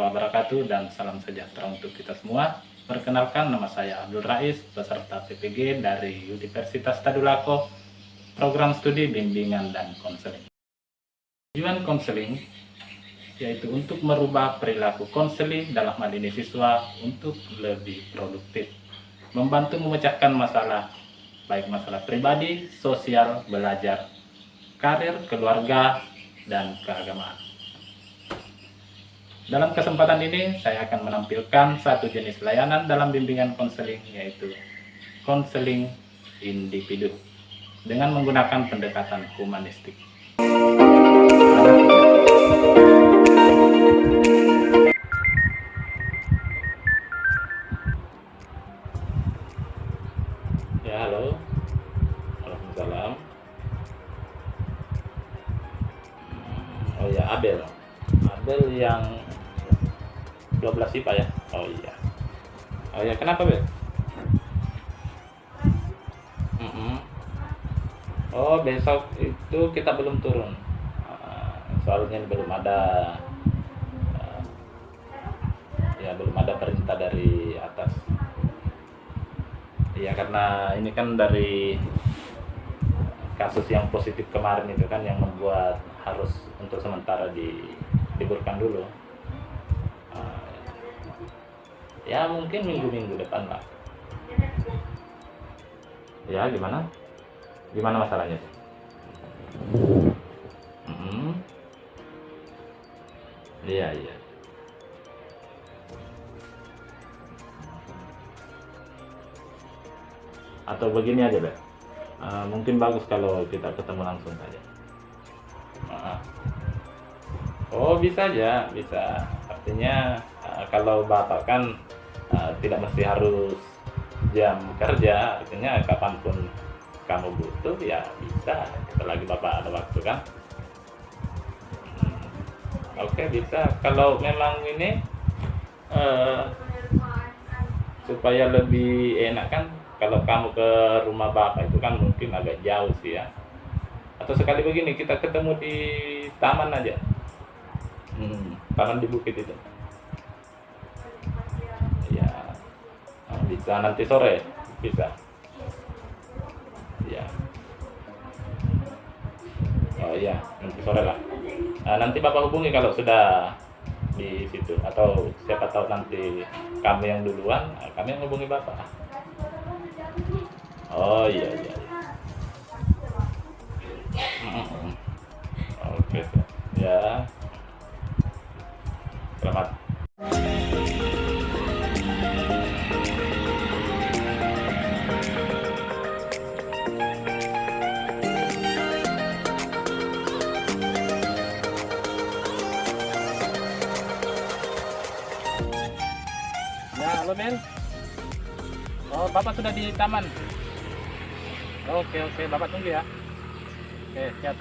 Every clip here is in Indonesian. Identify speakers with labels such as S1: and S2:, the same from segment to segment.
S1: warahmatullahi wabarakatuh dan salam sejahtera untuk kita semua. Perkenalkan, nama saya Abdul Rais, peserta PPG dari Universitas Tadulako, program studi bimbingan dan konseling. Tujuan konseling yaitu untuk merubah perilaku konseling dalam hal ini siswa untuk lebih produktif, membantu memecahkan masalah, baik masalah pribadi, sosial, belajar, karir, keluarga, dan keagamaan. Dalam kesempatan ini, saya akan menampilkan satu jenis layanan dalam bimbingan konseling, yaitu konseling individu, dengan menggunakan pendekatan humanistik. Ya, halo. Waalaikumsalam. Oh ya, Abel yang 12 IPA ya? Oh iya. Oh ya, kenapa Bel? Oh, besok itu kita belum turun. Soalnya belum ada belum ada perintah dari atas. Iya, karena ini kan dari kasus yang positif kemarin itu kan yang membuat harus untuk sementara diliburkan dulu. Ya mungkin minggu-minggu depan lah. Ya, gimana masalahnya? Iya. Atau begini aja, Beb. Mungkin bagus kalau kita ketemu langsung saja. Oh, bisa aja, bisa. Artinya kalau Bapak kan tidak mesti harus jam kerja, artinya kapanpun kamu butuh ya bisa, selagi Bapak ada waktu kan. Oke, bisa. Kalau memang ini supaya lebih enak kan, kalau kamu ke rumah Bapak itu kan mungkin agak jauh sih ya. Atau sekali begini, kita ketemu di taman aja. Taman di bukit itu. Ya, bisa nanti sore, bisa. Ya. Oh iya, nanti sore lah. Nanti Bapak hubungi kalau sudah di situ, atau siapa tahu nanti kami yang duluan, kami yang hubungi Bapak. Oh iya. Oke, ya. Selamat. Ya, halo Bel. Oh, Bapak sudah di taman. Oke, Bapak tunggu ya. Oke, siap.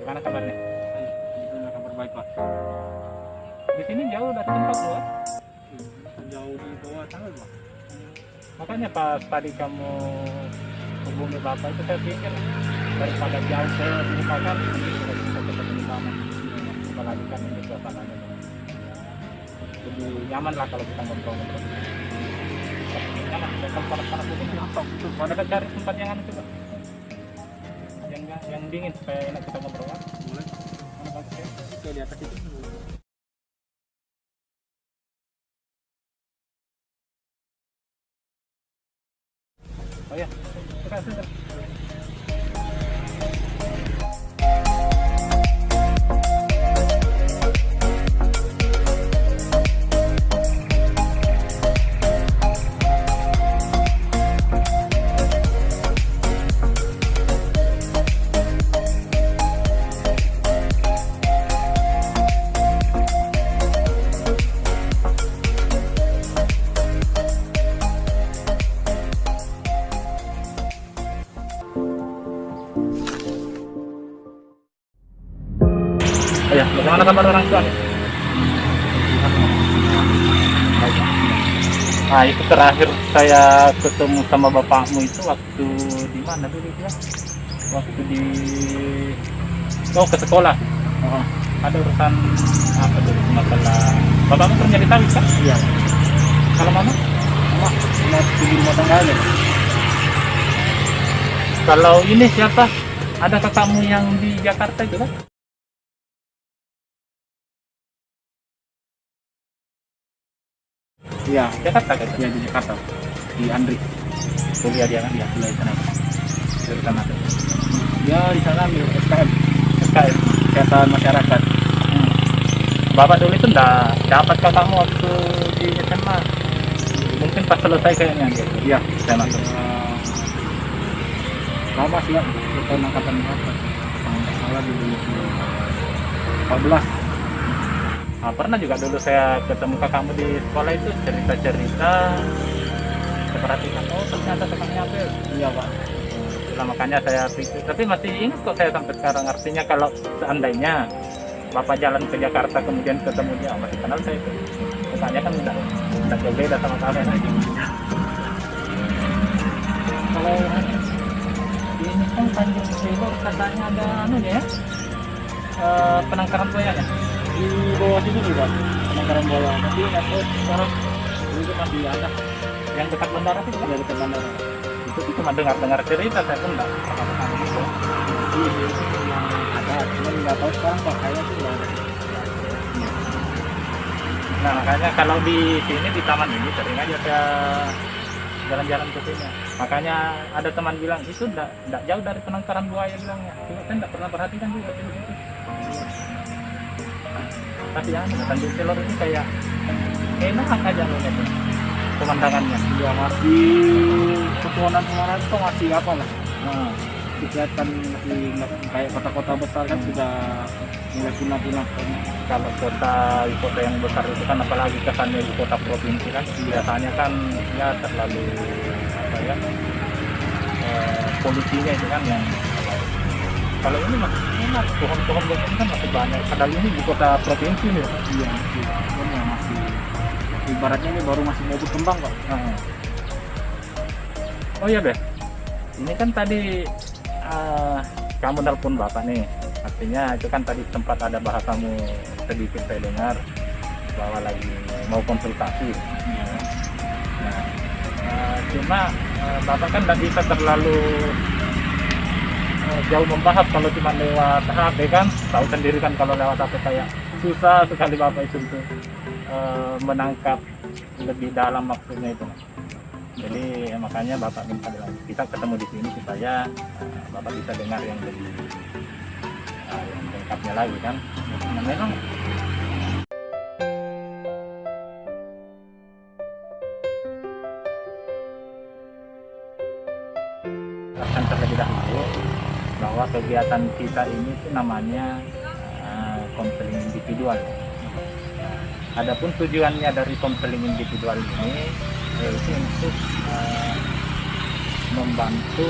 S1: Gimana kabarnya?
S2: Kabar baik, Pak.
S1: Di sini jauh dari tempat lu,
S2: Jauh di bawah tanah, Pak.
S1: makanya pas tadi kamu hubungi Bapak itu saya pikir daripada jauh ke rumah kan ini sudah bisa ketemu di sana. Apalagi kan ini suasananya lebih nyaman lah kalau kita ngobrol-ngobrol. Nyaman, tempat-tempat begini langsung. Mana kita cari tempat yang anu coba, yang dingin supaya enak kita ngobrol kan?
S2: Boleh.
S1: Mana bagus ya?
S2: Itu di atas itu.
S1: Oh ya, sudah. Oh ya, bagaimana kabar orang tua? Nah, itu terakhir saya ketemu sama bapakmu itu waktu di mana dulu ya? Waktu di ke sekolah.
S2: Oh,
S1: Ada urusan apa dulu masalah bapakmu kerja di Tawi kan?
S2: iya.
S1: Kalau mama?
S2: Mama cuma di rumah tangga aja.
S1: Kalau ini siapa? Ada kakakmu yang di Jakarta itu kan?
S2: Iya,
S1: Jakarta kan?
S2: iya di Jakarta. Di Andri.
S1: Kuliah dia kan?
S2: Iya, kuliah di sana.
S1: Jurusan apa?
S2: Ya di sana ambil SKM,
S1: SKM.
S2: kesehatan masyarakat.
S1: Bapak dulu itu enggak dapat kakakmu waktu di SMA. Mungkin pas selesai kayaknya gitu.
S2: Iya,
S1: Saya masuk.
S2: lama sih ya, tahun angkatan berapa? Kalau salah di 2014.
S1: Nah, pernah juga dulu saya ketemu kakakmu di sekolah itu cerita-cerita. Saya perhatikan, oh ternyata kakaknya Abel.
S2: Iya pak.
S1: Itulah makanya saya pikir, tapi masih ingat kok saya sampai sekarang. Artinya kalau seandainya Bapak jalan ke Jakarta kemudian ketemu dia, oh, masih kenal saya itu. Mukanya kan udah jauh beda sama kalian aja. Kalau ini kan Tanjung Priok katanya ada anu ya, penangkaran buayanya.
S2: Di bawah situ juga penangkaran bola. Tapi nggak tahu sekarang itu masih ada
S1: Yang dekat bandara itu kan?
S2: dari ke bandara.
S1: Itu sih cuma dengar-dengar cerita, saya pun nggak pernah kesana gitu.
S2: Iya, itu yang ada. Cuman nggak tahu sekarang pak kayaknya sih nggak ada.
S1: Nah makanya kalau di sini di taman ini sering aja saya jalan-jalan ke sini. Makanya ada teman bilang itu enggak jauh dari penangkaran buaya bilangnya. Cuma saya enggak pernah perhatikan juga di situ. Tapi ya Tanjung Priok ini kayak enak aja loh itu pemandangannya.
S2: Ya masih pepohonan-pepohonan itu masih apa lah.
S1: Nah,
S2: Kelihatan masih nggak kayak kota-kota besar kan sudah mulai punah-punah.
S1: kalau kota yang besar itu kan apalagi kesannya di kota provinsi kan biasanya kan ya terlalu apa ya polusinya itu kan yang kalau ini masih enak pohon-pohon begini kan masih banyak padahal ini di kota provinsi nih.
S2: Iya, ini masih ibaratnya ini baru masih mau berkembang kok.
S1: Nah. Oh iya Beh, ini kan tadi kamu nelpon Bapak nih, artinya itu kan tadi sempat ada bahasamu sedikit saya dengar bahwa lagi mau konsultasi. Nah, cuma Bapak kan nggak bisa terlalu jauh membahas kalau cuma lewat HP kan, tahu sendiri kan kalau lewat HP kayak susah sekali Bapak itu untuk menangkap lebih dalam maksudnya itu. Jadi makanya Bapak minta kita ketemu di sini supaya Bapak bisa dengar yang lebih yang lengkapnya lagi kan. Nah, memang akan terlebih dahulu bahwa kegiatan kita ini itu namanya konseling individual. Adapun tujuannya dari konseling individual ini yaitu untuk membantu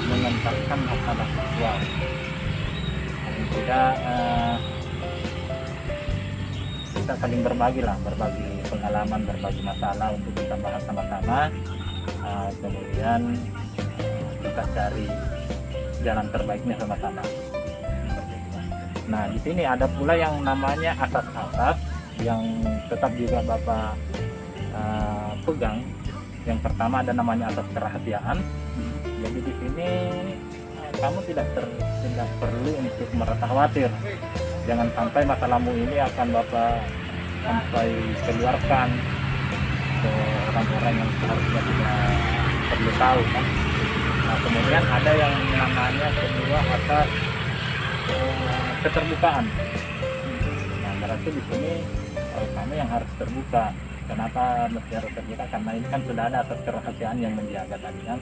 S1: mengentaskan masalah seksual. Paling tidak kita saling berbagi pengalaman, berbagi masalah untuk kita bahas sama-sama. Kemudian kita cari jalan terbaiknya sama-sama. Nah, di sini ada pula yang namanya asas-asas yang tetap juga Bapak pegang. Yang pertama ada namanya asas kerahasiaan. Jadi di sini kamu tidak perlu untuk merasa khawatir. Jangan sampai masalahmu ini akan Bapak sampai keluarkan ke orang-orang yang seharusnya tidak perlu tahu kan. Nah, kemudian ada yang namanya kedua asas keterbukaan. Nah, berarti di sini kamu yang harus terbuka. Kenapa mesti harus terbuka? Karena ini kan sudah ada asas kerahasiaan yang menjaga tadi kan.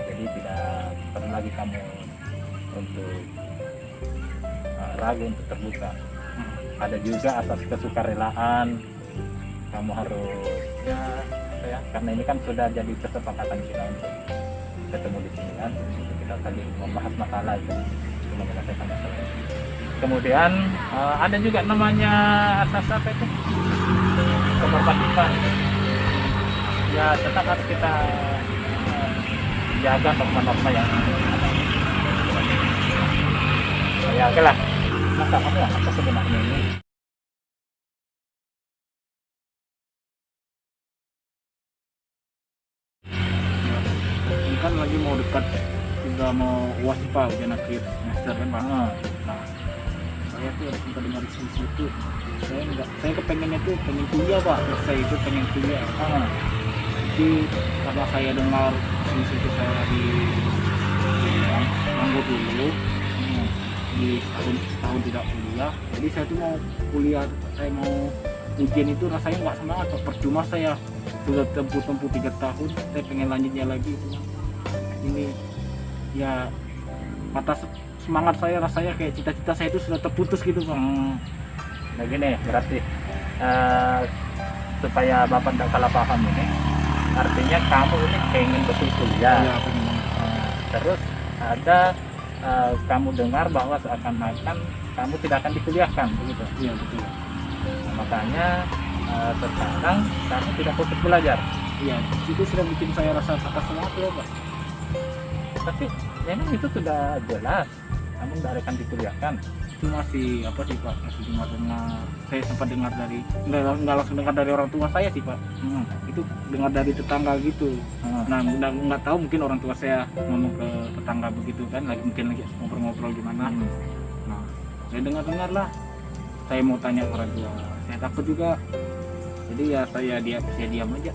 S1: Jadi tidak perlu lagi kamu untuk ragu untuk terbuka. Ada juga asas kesukarelaan. Kamu harus ya karena ini kan sudah jadi kesepakatan kita untuk ketemu di sini kan. Kita tadi membahas masalah itu, menyelesaikan masalah itu. Kemudian ada juga namanya asas apa itu? Ketertiban. Ya tetap harus kita jaga norma-norma yang ada. Ya oke lah. Masa kamu apa sebenarnya ini?
S2: Ini kan lagi mau dekat, sudah mau UAS Pak, ujian akhir semester kan Pak. Nah, saya tuh ada sempat dengar di situ, saya kepengennya tuh pengen kuliah Pak, selesai itu pengen kuliah. Jadi karena saya dengar di situ saya di nganggur dulu, di tahun tidak kuliah, jadi saya tuh mau kuliah, saya mau ujian itu rasanya nggak semangat Pak. Percuma saya sudah tempuh 3 tahun, saya pengen lanjutnya lagi. Ini ya mata semangat saya, rasanya kayak cita-cita saya itu sudah terputus gitu Pak.
S1: Nah gini berarti supaya Bapak tidak salah paham ini, artinya kamu ini pengen betul kuliah.
S2: Ya, pengen banget.
S1: Terus ada kamu dengar bahwa seakan-akan kamu tidak akan dikuliahkan begitu.
S2: Iya betul.
S1: Nah, makanya sekarang kamu tidak fokus belajar.
S2: Iya, itu sudah bikin saya rasa patah semangat ya Pak.
S1: Tapi memang itu sudah jelas kamu tidak akan dikuliahkan.
S2: Itu masih apa sih Pak, masih dengar, saya sempat dengar dari nggak langsung dengar dari orang tua saya sih Pak. Itu dengar dari tetangga gitu. Nah nggak tahu, mungkin orang tua saya ngomong ke tetangga begitu kan, mungkin lagi ngobrol-ngobrol gimana. Nah saya dengar lah, saya mau tanya ke orang tua, saya takut juga, jadi ya saya diam aja.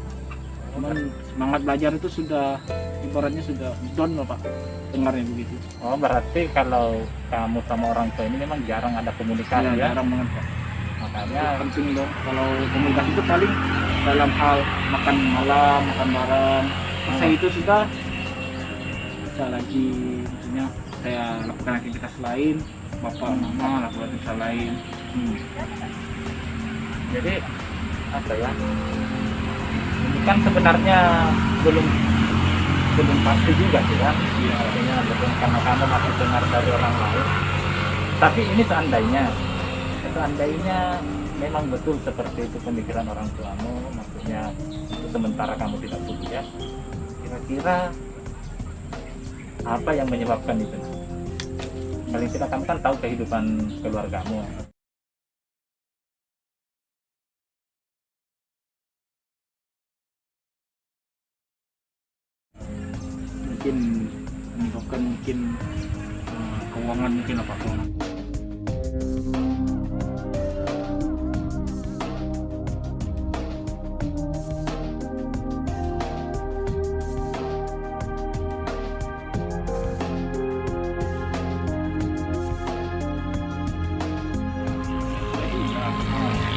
S2: Cuman semangat belajar itu sudah ibaratnya sudah down loh Pak, dengarnya begitu.
S1: Oh berarti kalau kamu sama orang tua ini memang jarang ada komunikasi ya?
S2: Jarang banget Pak.
S1: Makanya
S2: Penting dong, kalau komunikasi itu paling dalam hal makan malam, makan bareng. Saya itu sudah bisa lagi, maksudnya saya lakukan aktivitas lain, bapak mama lakukan aktivitas lain.
S1: jadi apa ya? Ini kan sebenarnya belum pasti juga sih kan?
S2: Iya.
S1: Artinya betul karena kamu masih dengar dari orang lain. Tapi ini seandainya memang betul seperti itu pemikiran orang tuamu, maksudnya itu sementara kamu tidak kuliah, kira-kira apa yang menyebabkan itu? Paling tidak kamu kan tahu kehidupan keluargamu.
S2: Mungkin menyebabkan keuangan, mungkin apa keuangan.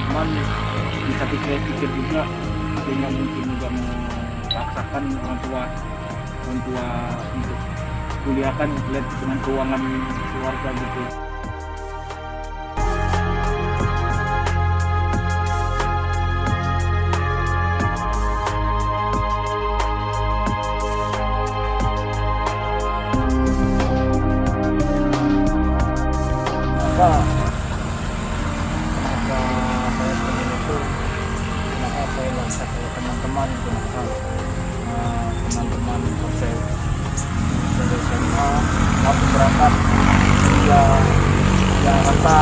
S2: Cuman di satu saya pikir juga dia nggak mungkin juga memaksakan orang tua untuk kuliah kan, lihat dengan keuangan keluarga gitu.
S1: Kenapa saya pengen itu, kenapa saya langkah ke teman-teman, kenapa teman-teman saya dari SMA waktu berangkat ya rasa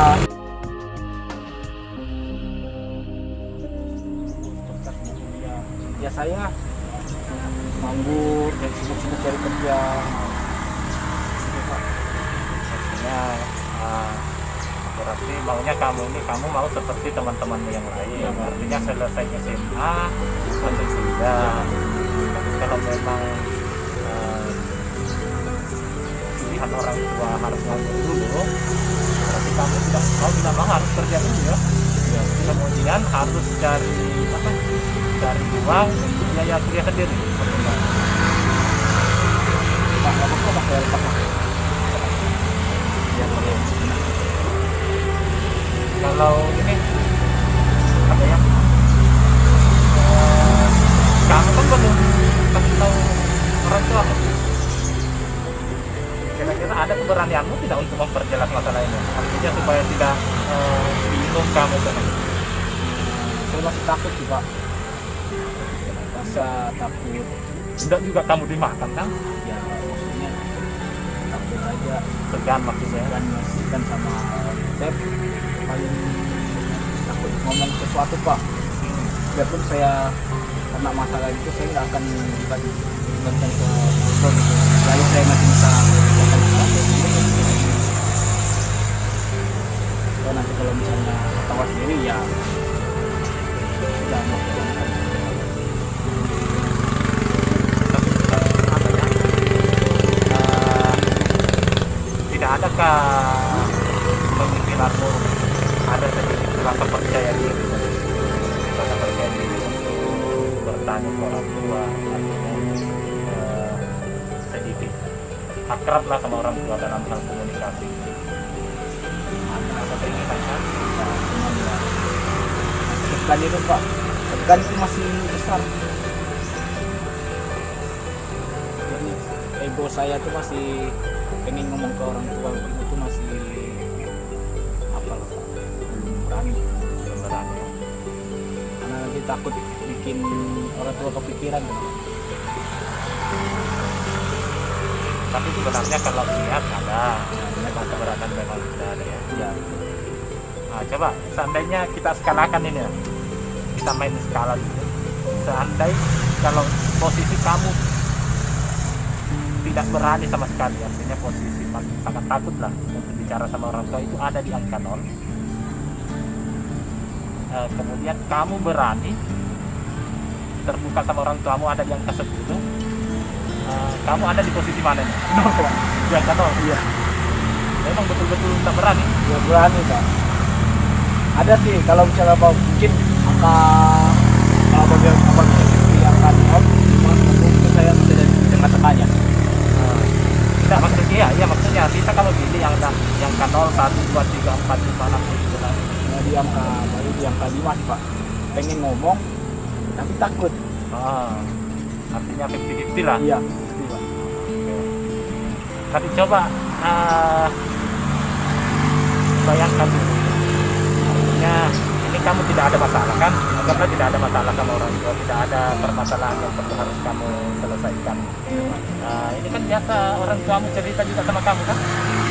S1: ya saya nganggur dan sibuk-sibuk dari kerja ya, berarti maunya kamu mau seperti teman-temanmu yang lain, artinya selesai SMA langsung kuliah. Tapi kalau memang pilihan orang tua harus nganggur dulu, berarti kamu tidak mau harus kerja dulu ya. Kemudian harus cari uang untuk biaya kuliah sendiri. Pak, apa saya lepas? Ya boleh. Kalau ini apa ya? Kamu kan belum kasih tahu orang tua. kira-kira ada keberanianmu tidak untuk memperjelas masalah ini? Artinya supaya tidak bingung kamu kan?
S2: Saya masih takut sih Pak, rasa takut.
S1: Tidak juga kamu dimakan kan?
S2: Ya maksudnya takut aja,
S1: Segan maksudnya.
S2: dan sama saya paling takut ngomong sesuatu Pak. Biarpun saya kena masalah itu, saya nggak akan libatkan ke kontrol gitu. Lalu saya masih bisa melakukan sesuatu. So, nanti kalau misalnya ketawa sendiri ya sudah mau jalankan.
S1: Tidak adakah pemikiranmu ada sedikit rasa percaya diri untuk bertanya ke orang tua, artinya sedikit akrab lah sama orang tua dalam hal komunikasi. Ada keinginan kan?
S2: Ya, cuman ya segan itu Pak, segan itu masih besar. Jadi ego saya tuh masih pengen ngomong ke orang tua itu masih apa lah Pak, belum berani. Karena nanti takut bikin orang tua kepikiran gitu.
S1: Tapi sebenarnya kalau lihat ada memang keberatan memang tidak ada ya.
S2: Ya,
S1: Nah, coba seandainya kita skalakan ini ya, kita main skala dulu. Seandainya kalau posisi kamu tidak berani sama sekali, artinya posisi sangat takut lah untuk bicara sama orang tua, itu ada di angka 0. Kemudian kamu berani terbuka sama orang tuamu ada di angka 10. Kamu ada di posisi mana nih?
S2: 0 Pak.
S1: Di angka 0.
S2: Iya,
S1: Memang betul-betul tak berani.
S2: ya berani Pak. Ada sih kalau misalnya Pak, mungkin angka kalau bagian apa di angka 0, mungkin saya sudah di tengah-tengahnya.
S1: Tidak maksudnya ya maksudnya kita kalau pilih yang angka 0, 1, 2, 3, 4, 5, 6, 7 kan.
S2: Nah, di angka 5 sih Pak. Pengen ngomong tapi takut.
S1: Artinya 50-50 lah.
S2: Iya, pasti Pak.
S1: Tapi coba bayangkan dulu. Artinya ini kamu tidak ada masalah kan? Anggaplah tidak ada masalah sama orang tua, tidak ada permasalahan yang perlu harus kamu selesaikan. Ini kan biasa orang tuamu cerita juga sama kamu kan?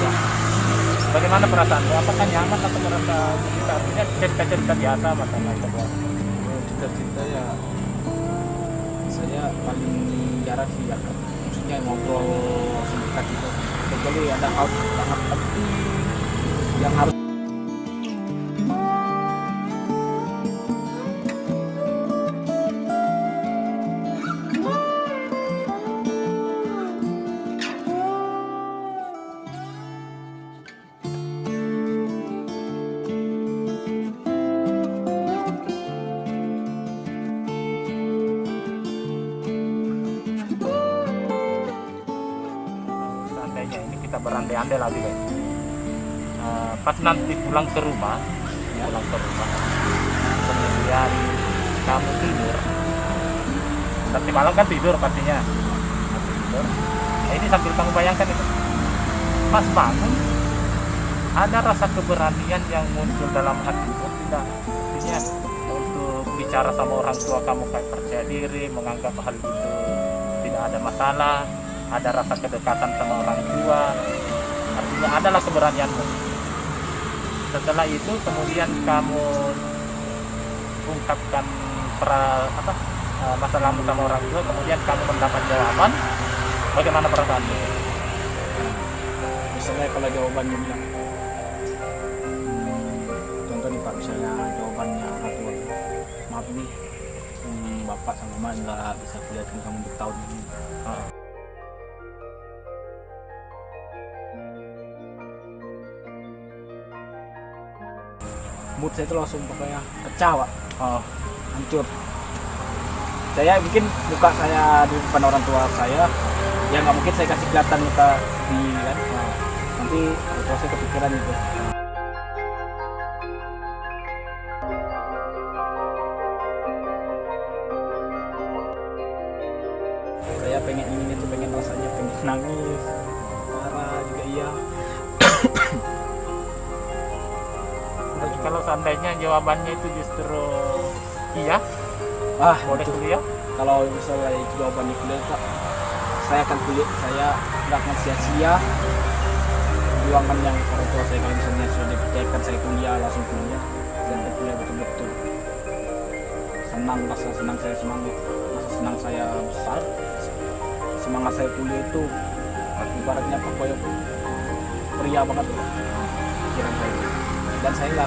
S2: Ya.
S1: Bagaimana perasaanmu? Apakah nyaman atau merasa cerita? Artinya cerita-cerita biasa masalah kedua.
S2: Cita-cita ya saya paling jarang sih ya, maksudnya ngobrol sedekat gitu, kecuali ada hal sangat penting yang harus.
S1: Seandainya ini kita berandai-andai lagi guys. Pas nanti pulang ke rumah, kemudian kamu tidur, nanti malam kan tidur pastinya. Tidur. Nah, ini sambil kamu bayangkan itu, pas bangun ada rasa keberanian yang muncul dalam hatimu, tidak artinya untuk bicara sama orang tua kamu kayak percaya diri, menganggap hal itu tidak ada masalah, ada rasa kedekatan sama orang tua, artinya adalah keberanianmu. Setelah itu kemudian kamu ungkapkan masalahmu sama orang tua, kemudian kamu mendapat jawaban, bagaimana perasaanmu?
S2: Misalnya kalau jawabannya bilang, contoh nih Pak, misalnya jawabannya orang tua, maaf nih, bapak sama mama nggak bisa kuliahkan kamu untuk tahun ini. Mood saya itu langsung pokoknya pecah Pak, hancur. Saya bikin muka saya di depan orang tua saya, ya nggak mungkin saya kasih kelihatan muka di kan, nanti orang tua saya kepikiran itu. Saya pengen rasanya pengen nangis, marah gitu. seandainya jawabannya itu justru iya, boleh
S3: itu
S2: kuliah?
S3: kalau misalnya itu jawabannya kuliah Pak, saya akan kuliah, saya nggak akan sia-sia perjuangan yang orang tua saya. Kalau misalnya sudah dipercayakan saya kuliah, langsung kuliah dan kuliah betul-betul senang, rasa senang saya besar, semangat saya kuliah itu ibaratnya apa, koyok pria banget loh pikiran saya. Dan saya nggak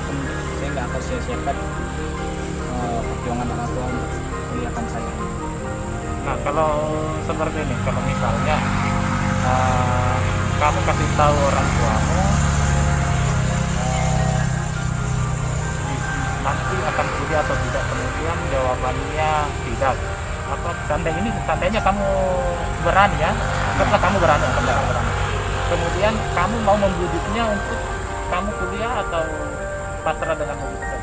S3: akan sia-siakan perjuangan orang tua untuk kuliahkan saya.
S2: Nah, kalau seperti ini, kalau misalnya kamu kasih tahu orang tuamu nanti akan kuliah atau tidak, kemudian jawabannya tidak, atau seandainya kamu berani ya, anggaplah kamu berani, kemudian kamu mau membudiknya untuk kamu kuliah atau pasrah dengan keputusan?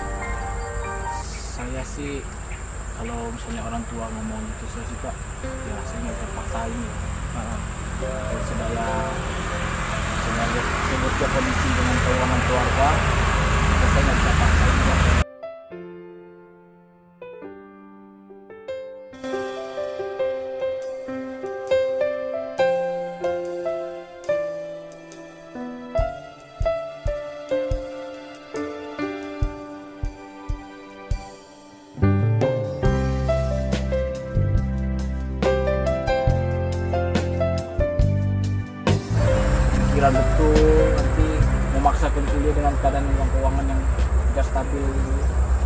S3: Saya sih kalau misalnya orang tua ngomong gitu, saya sih Pak, ya saya nggak terpaksain ya. Kalau sedaya sebutnya kondisi dengan keuangan keluarga, ya saya nggak bisa paksain Pak. Kira betul nanti memaksakan kuliah dengan keadaan uang keuangan yang tidak stabil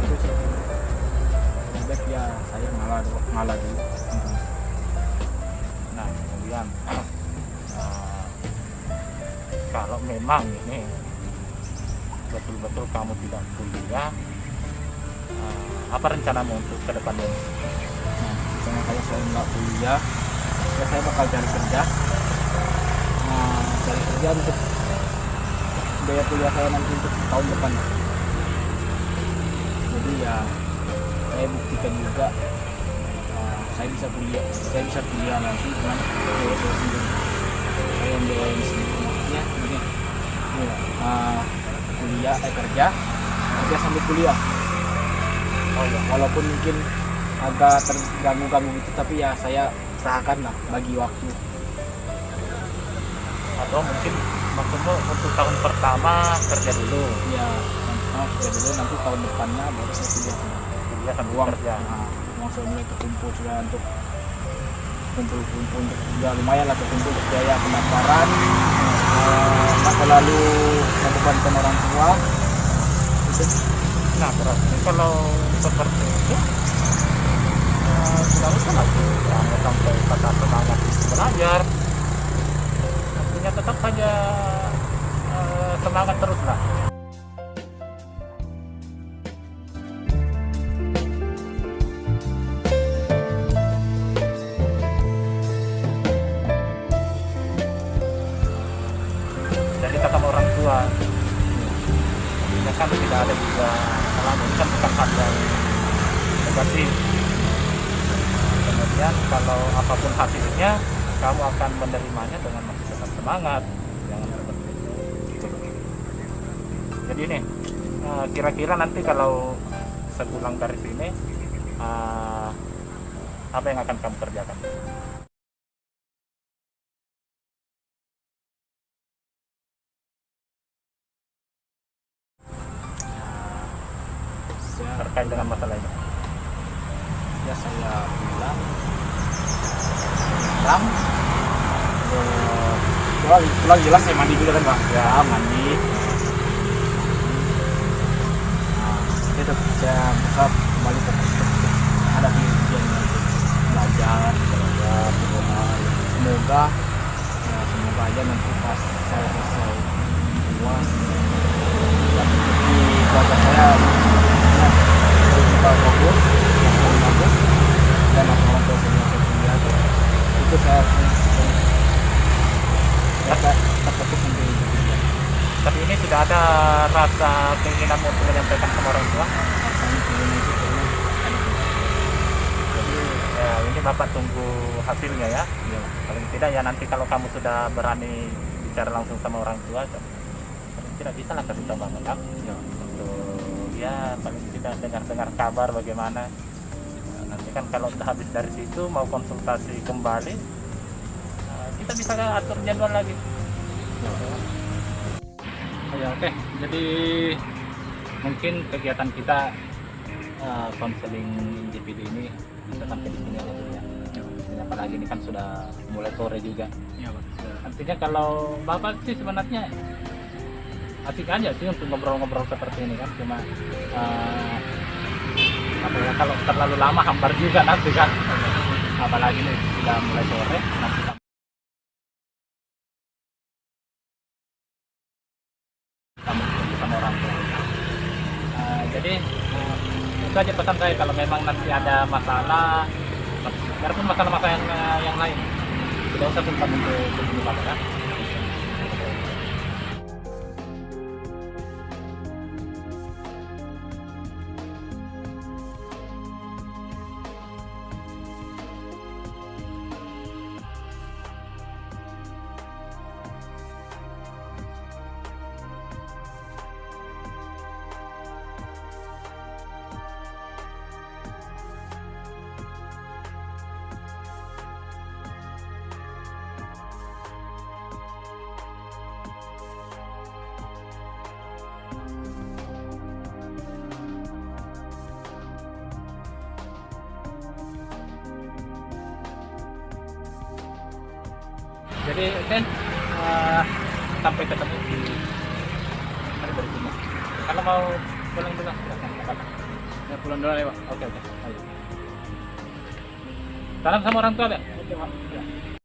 S3: itu sih lebih baik ya saya ngalah dulu.
S2: Nah, kemudian kalau memang ini betul-betul kamu tidak kuliah, apa rencanamu untuk ke depannya?
S3: Nah, misalnya kalau saya nggak kuliah, ya saya bakal cari kerja. Cari kerja untuk biaya kuliah saya nanti untuk tahun depan. Jadi ya saya buktikan juga saya bisa kuliah nanti dengan biaya saya sendiri. Saya yang biayain sendiri, maksudnya begini, kuliah kerja sambil kuliah.
S2: Oh ya,
S3: Walaupun mungkin agak terganggu gitu, tapi ya saya usahakan lah bagi waktu.
S2: atau mungkin maksudmu untuk tahun pertama kerja dulu,
S3: Ya, kerja dulu, nanti tahun depannya baru saya
S2: kuliah sambil
S3: uang
S2: kerja.
S3: uang saya mulai terkumpul sudah untuk kumpul untuk ya lumayan lah terkumpul untuk biaya pendaftaran, nggak terlalu membebankan orang tua itu.
S2: Nah, berarti kalau seperti itu tidak usah lagi sampai patah semangat belajar, artinya tetap saja semangat terus lah. Jadi kata orang tua, ya kan tidak ada juga kesalahan, ini kan bukan hal yang negatif. Kemudian kalau apapun hasilnya, kamu akan menerimanya dengan masih tetap semangat, jangan seperti itu. Jadi ini kira-kira nanti kalau sepulang dari sini apa yang akan kamu kerjakan? Terkait dengan masalah ini.
S3: Ya saya pulang jelas saya mandi dulu kan Pak. Ya mandi. Kita bisa kembali fokus ada ujian belajar semoga aja nanti pas saya selesai UAS di keluarga saya bagus dan orang tua saya kuliah itu saya terfokus sampai kuliah.
S2: Tapi ini sudah ada rasa keinginan untuk menyampaikan sama orang tua.
S3: Rasanya keinginan itu kayaknya ada.
S2: Jadi ya, ini Bapak tunggu hasilnya ya.
S3: Ya,
S2: Paling tidak ya nanti kalau kamu sudah berani bicara langsung sama orang tua, paling tidak bisa lah kasih tahu Bapak
S3: ya.
S2: untuk
S1: ya paling tidak dengar kabar bagaimana. Nanti kan kalau udah habis dari situ mau konsultasi kembali, kita bisa atur jadwal lagi. Ya, oke. Jadi mungkin kegiatan kita konseling individu ini bisa sampai di sini aja dulu ya. Apalagi ini kan sudah mulai sore juga.
S2: Ya, Pak.
S1: Artinya kalau Bapak sih sebenarnya asik aja sih untuk ngobrol-ngobrol seperti ini kan, cuma apa ya, kalau terlalu lama hambar juga nanti kan, apalagi nih sudah mulai sore nanti kamu ketemu sama orang tua. Jadi itu aja pesan saya, kalau memang nanti ada masalah, biarpun masalah-masalah yang lain, tidak usah sungkan untuk hubungi Bapak kan. Jadi Ken, sampai ketemu di hari berikutnya. Kalau mau pulang dulu silakan.
S2: Ya, pulang dulu ya, Pak.
S1: Oke. Ayo. Salam sama orang tua, Pak.
S2: Oke, Pak. Ya.